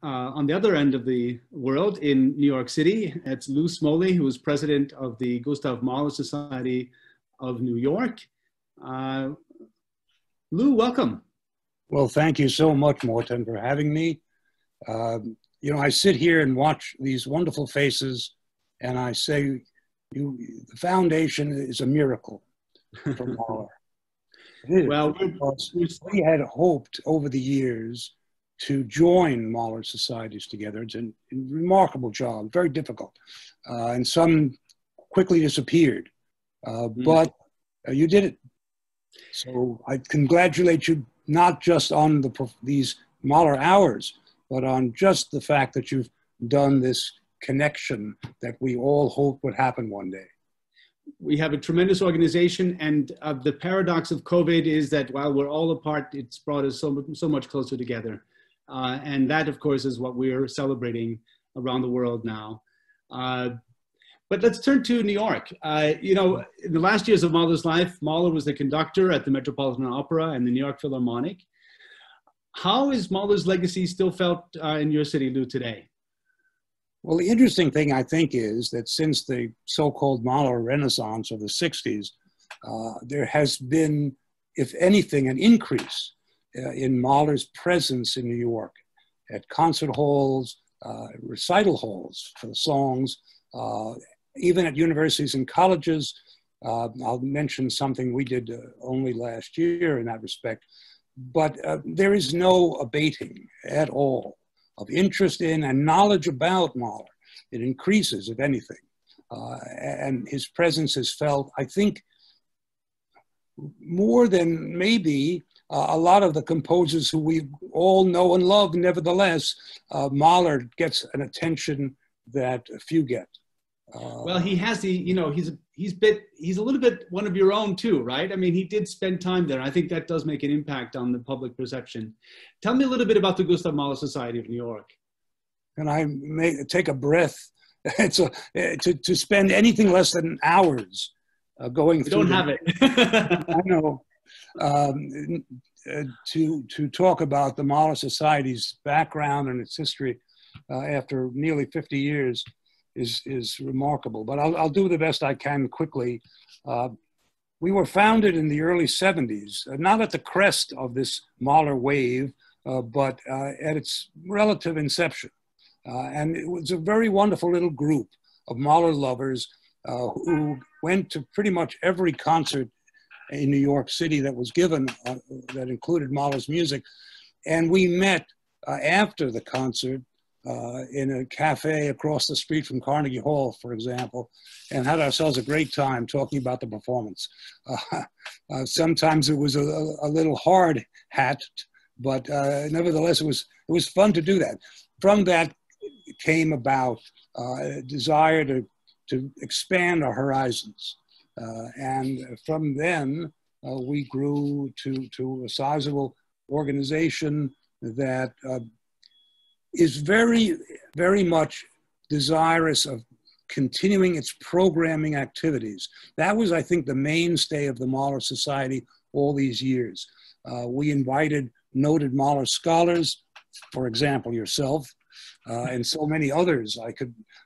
on the other end of the world in New York City. It's Lew Smoley, who is president of the Gustav Mahler Society of New York. Lew, welcome. Well, thank you so much, Morten, for having me. You know, I sit here and watch these wonderful faces, and I say, the foundation is a miracle for Mahler. Well, we had hoped over the years to join Mahler societies together. It's a remarkable job, very difficult, and some quickly disappeared, but you did it. So I congratulate you not just on these Mahler hours, but on just the fact that you've done this connection that we all hoped would happen one day. We have a tremendous organization, and the paradox of COVID is that while we're all apart, it's brought us so much closer together. And that, of course, is what we're celebrating around the world now. But let's turn to New York. You know, in the last years of Mahler's life, Mahler was the conductor at the Metropolitan Opera and the New York Philharmonic. How is Mahler's legacy still felt in your city, Lew, today? Well, the interesting thing, I think, is that since the so-called Mahler Renaissance of the 60s, there has been, if anything, an increase in Mahler's presence in New York at concert halls, recital halls for the songs, even at universities and colleges. I'll mention something we did only last year in that respect. But there is no abating at all of interest in and knowledge about Mahler. It increases, if anything. And his presence is felt, I think, more than maybe a lot of the composers who we all know and love. Nevertheless, Mahler gets an attention that few get. Well, he has the, you know, he's a little bit one of your own too, right? I mean, he did spend time there. I think that does make an impact on the public perception. Tell me a little bit about the Gustav Mahler Society of New York. And I may take a breath. It's to spend anything less than hours going through. We don't have it. I know. To talk about the Mahler Society's background and its history after nearly 50 years is remarkable, but I'll do the best I can quickly. We were founded in the early 70s, not at the crest of this Mahler wave, but at its relative inception. And it was a very wonderful little group of Mahler lovers who went to pretty much every concert in New York City that was given that included Mahler's music. And we met after the concert in a cafe across the street from Carnegie Hall, for example, and had ourselves a great time talking about the performance. Sometimes it was a little hard hat, but nevertheless, it was fun to do that. From that came about a desire to expand our horizons. And from then, we grew to a sizable organization that is very, very much desirous of continuing its programming activities. That was, I think, the mainstay of the Mahler Society all these years. We invited noted Mahler scholars, for example, yourself, and so many others.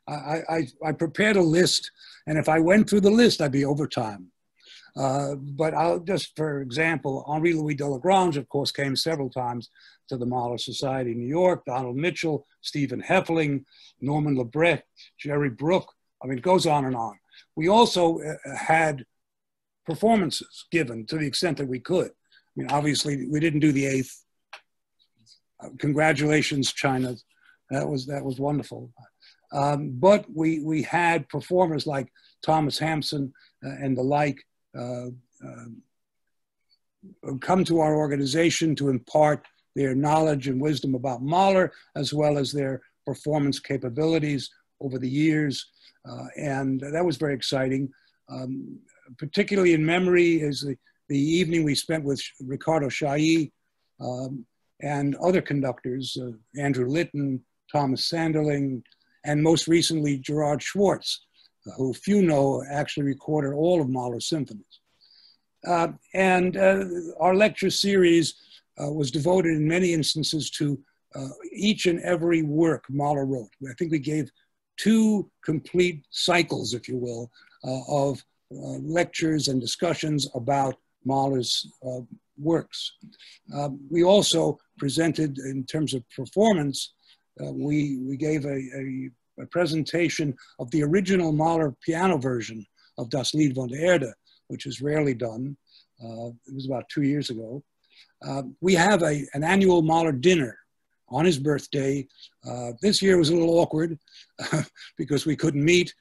I prepared a list, and if I went through the list, I'd be over time. But I'll just, for example, Henri-Louis Delagrange, of course, came several times to the Mahler Society in New York, Donald Mitchell, Stephen Heffling, Norman Lebrecht, Jerry Brook. I mean, it goes on and on. We also had performances given to the extent that we could. I mean, obviously, we didn't do the 8th. Congratulations, China. That was wonderful. But we had performers like Thomas Hampson and the like come to our organization to impart their knowledge and wisdom about Mahler, as well as their performance capabilities over the years. And that was very exciting. Particularly in memory is the evening we spent with Ricardo Chailly and other conductors, Andrew Litton, Thomas Sanderling, and most recently Gerard Schwartz, who few know actually recorded all of Mahler's symphonies. And our lecture series was devoted in many instances to each and every work Mahler wrote. I think we gave 2 complete cycles, if you will, of lectures and discussions about Mahler's works. We also presented, in terms of performance, we gave a presentation of the original Mahler piano version of Das Lied von der Erde, which is rarely done. It was about 2 years ago. We have an annual Mahler dinner on his birthday. This year was a little awkward because we couldn't meet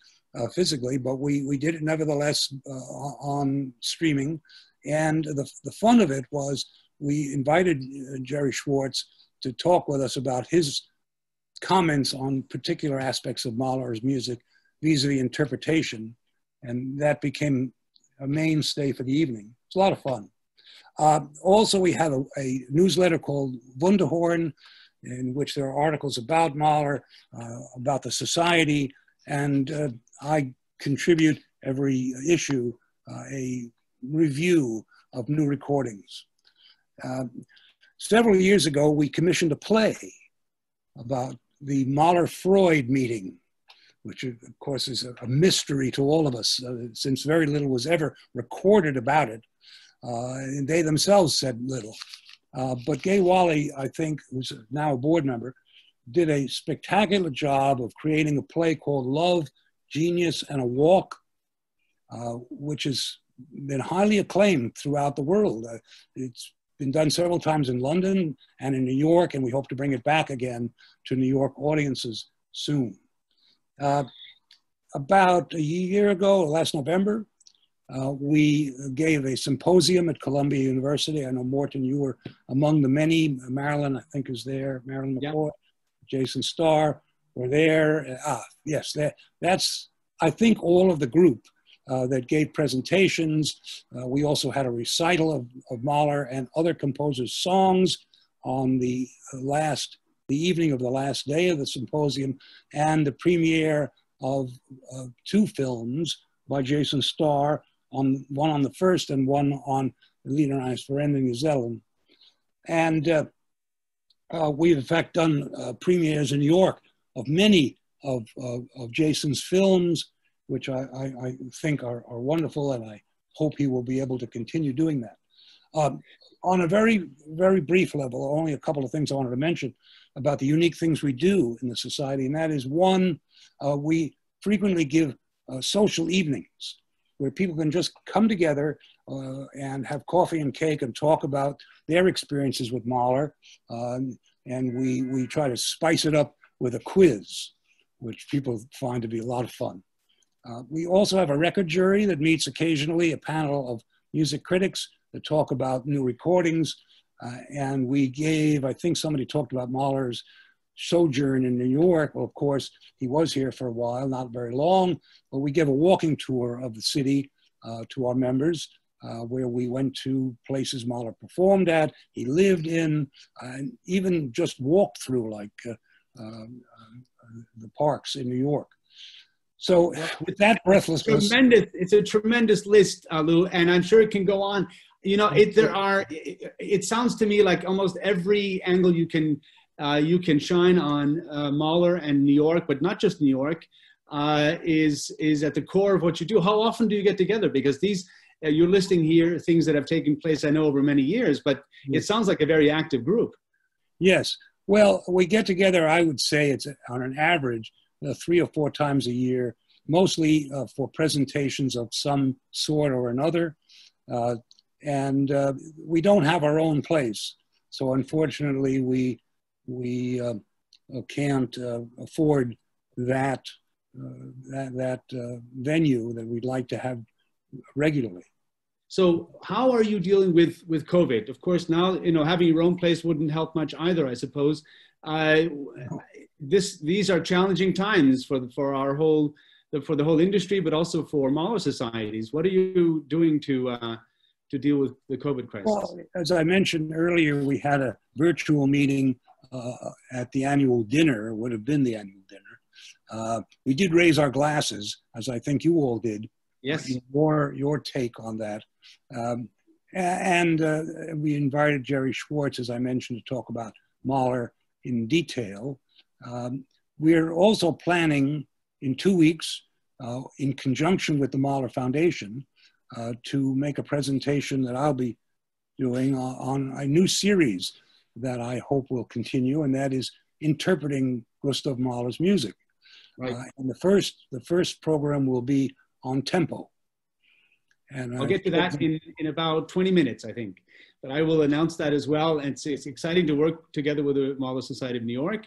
physically, but we did it nevertheless on streaming. And the fun of it was we invited Jerry Schwartz to talk with us about his comments on particular aspects of Mahler's music vis-a-vis interpretation. And that became a mainstay for the evening. It's a lot of fun. Also, we have a newsletter called Wunderhorn, in which there are articles about Mahler, about the society, and I contribute every issue a review of new recordings. Several years ago, we commissioned a play about the Mahler-Freud meeting, which of course is a mystery to all of us, since very little was ever recorded about it. And they themselves said little. But Gay Wally, I think, who's now a board member, did a spectacular job of creating a play called Love, Genius, and a Walk, which has been highly acclaimed throughout the world. It's been done several times in London and in New York, and we hope to bring it back again to New York audiences soon. About a year ago, last November, we gave a symposium at Columbia University. I know, Morton, you were among the many. Marilyn, I think, is there. Marilyn McCoy, Jason Starr were there. Yes, that's, I think, all of the group that gave presentations. We also had a recital of Mahler and other composers' songs on the evening of the last day of the symposium, and the premiere of 2 films by Jason Starr, one on the first and one on Lieder eines Veränderten Gesellen. And we've in fact done premieres in New York of many of Jason's films, which I think are wonderful, and I hope he will be able to continue doing that. On a very, very brief level, only a couple of things I wanted to mention about the unique things we do in the society, and that is, one, we frequently give social evenings where people can just come together and have coffee and cake and talk about their experiences with Mahler. And we try to spice it up with a quiz, which people find to be a lot of fun. We also have a record jury that meets occasionally, a panel of music critics that talk about new recordings. And we gave, I think somebody talked about Mahler's sojourn in New York. Well, of course, he was here for a while, not very long, but we gave a walking tour of the city to our members, where we went to places Mahler performed at, he lived in, and even just walked through, like the parks in New York. So with that breathlessness. It's a tremendous list, Lew, and I'm sure it can go on. You know, it sounds to me like almost every angle you can shine on Mahler and New York, but not just New York, is at the core of what you do. How often do you get together? Because these, you're listing here things that have taken place, I know, over many years, but it sounds like a very active group. Yes. Well, we get together, I would say it's on an average 3 or 4 times a year, mostly for presentations of some sort or another. And we don't have our own place. So unfortunately, we can't afford that venue that we'd like to have regularly. So how are you dealing with COVID? Of course, now, you know, having your own place wouldn't help much either, I suppose. These are challenging times for the whole industry, but also for Mahler societies. What are you doing to deal with the COVID crisis? Well, as I mentioned earlier, we had a virtual meeting at the annual dinner, would have been the annual dinner. We did raise our glasses, as I think you all did. Yes. Your take on that. And we invited Jerry Schwartz, as I mentioned, to talk about Mahler in detail. We're also planning in 2 weeks, in conjunction with the Mahler Foundation, to make a presentation that I'll be doing on a new series that I hope will continue, and that is interpreting Gustav Mahler's music. Right. And the first program will be on tempo. And I'll get to that in about 20 minutes, I think. But I will announce that as well. And it's exciting to work together with the Mahler Society of New York.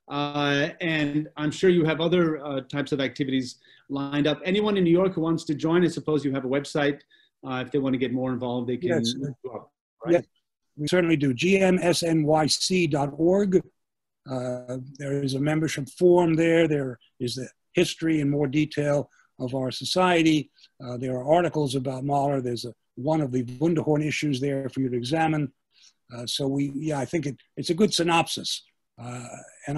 And I'm sure you have other types of activities lined up. Anyone in New York who wants to join, I suppose you have a website. If they want to get more involved, they can. Yes. Look you up, right? Yes, we certainly do. gmsnyc.org. There is a membership form there. There is the history in more detail of our society. There are articles about Mahler. There's one of the Wunderhorn issues there for you to examine. So I think it's a good synopsis. And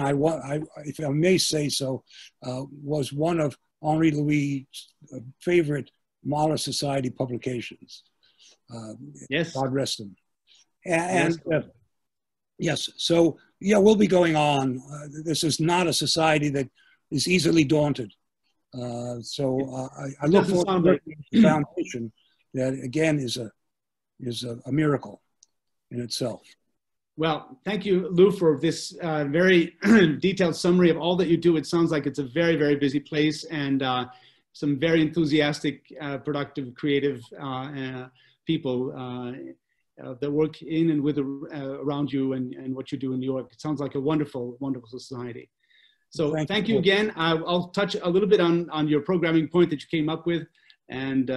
if I may say so, was one of Henri Louis' favorite Mahler Society publications. Yes. God rest him. And yes, so yeah, we'll be going on. This is not a society that is easily daunted. I look forward to the foundation that again is a miracle in itself. Well, thank you, Lew, for this very detailed summary of all that you do. It sounds like it's a very, very busy place, and some very enthusiastic, productive, creative people that work in and with around you and what you do in New York. It sounds like a wonderful, wonderful society. So thank you again. I'll touch a little bit on your programming point that you came up with. And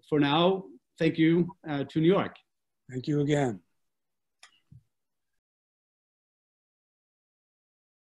for now, thank you to New York. Thank you again.